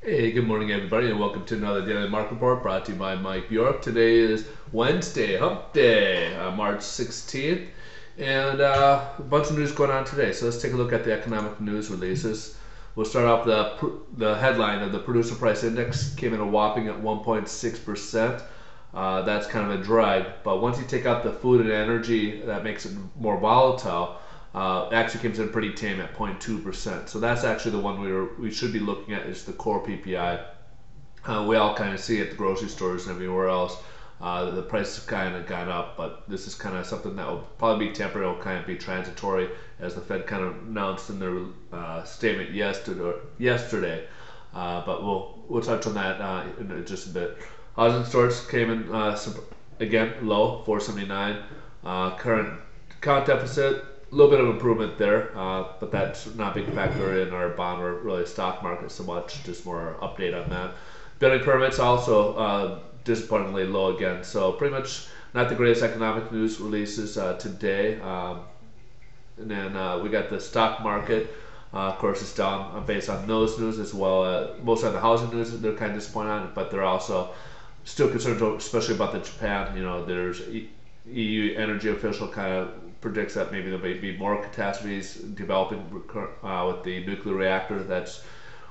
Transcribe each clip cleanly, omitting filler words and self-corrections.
Hey, good morning, everybody, and welcome to another Daily Market Report brought to you by Mike Bjork. Today is Wednesday, Hump Day, March 16th, and a bunch of news going on today. So let's take a look at the economic news releases. We'll start off the headline of the Producer Price Index came in a whopping at 1.6%. That's kind of a drag, but once you take out the food and energy, that makes it more volatile. Actually comes in pretty tame at 0.2%. So that's actually the one we should be looking at is the core PPI. We all kind of see at the grocery stores and everywhere else. The price has kind of gone up, but this is kind of something that will probably be temporary. Will kind of be transitory, as the Fed kind of announced in their statement yesterday. But we'll touch on that in just a bit. Housing starts came in again low, 479. Current account deficit, a little bit of improvement there, but that's not a big factor in our bond or really stock market so much. Just more update on that. Building permits also disappointingly low again. So pretty much not the greatest economic news releases today. And then we got the stock market. Of course, it's down based on those news as well. Most of the housing news they're kind of disappointed on, but they're also still concerned, especially about the Japan. You know, there's EU energy official kind of predicts that maybe there may be more catastrophes developing with the nuclear reactor. That's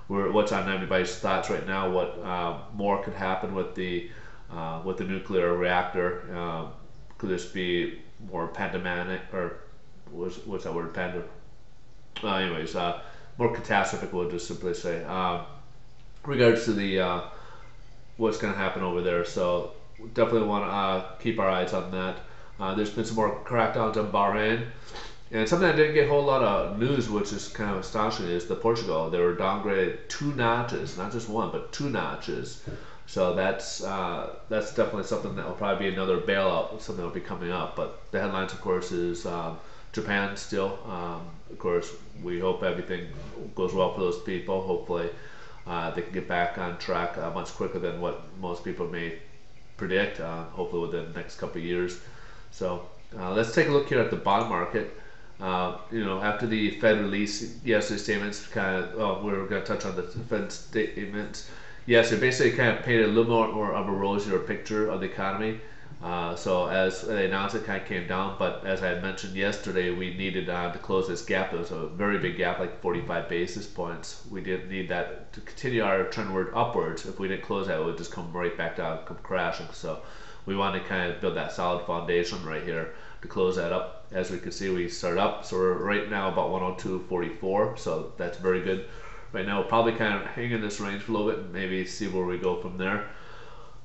what's on everybody's thoughts right now. What more could happen with the nuclear reactor? Could this be more pandemic, or what's that word? Anyways, more catastrophic. We'll just simply say. Regards to the what's going to happen over there. So definitely want to keep our eyes on that. There's been some more crackdowns on Bahrain. And something that didn't get a whole lot of news, which is kind of astonishing, is the Portugal. They were downgraded 2 notches, not just one, but 2 notches. So that's definitely something that will probably be another bailout, something that will be coming up. But the headlines, of course, is Japan still. Of course, we hope everything goes well for those people. Hopefully, they can get back on track much quicker than what most people may predict. Hopefully, within the next couple of years. So let's take a look here at the bond market. After the Fed release yesterday's statements, we're going to touch on the Fed statements. Yes, it basically kind of painted a little more of a rosier picture of the economy. So as they announced, it kind of came down. But as I had mentioned yesterday, we needed to close this gap. It was a very big gap, like 45 basis points. We didn't need that to continue our trendward upwards. If we didn't close that, it would just come right back down, come crashing. So we want to kind of build that solid foundation right here to close that up. As we can see, we start up, so we're right now about 102.44, so that's very good. Right now we'll probably kind of hang in this range for a little bit and maybe see where we go from there.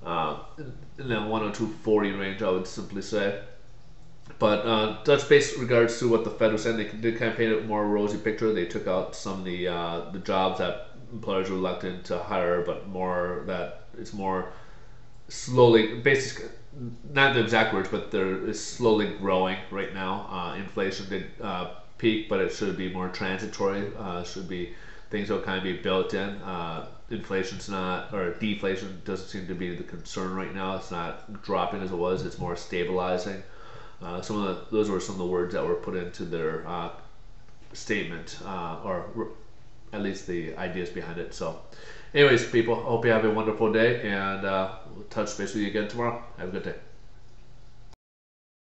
In the 102.40 range, I would simply say. But that's based regards to what the Fed was saying. They did kind of paint a more rosy picture. They took out some of the jobs that employers were reluctant to hire, but more that it's more slowly, basically, not the exact words, but there is slowly growing right now. Inflation did peak, but it should be more transitory. Should be things that will kind of be built in. Inflation's not, or deflation doesn't seem to be the concern right now. It's not dropping as it was. It's more stabilizing. Those were some of the words that were put into their statement, or at least the ideas behind it. So anyways, people, hope you have a wonderful day, and we'll touch base with you again tomorrow. Have a good day.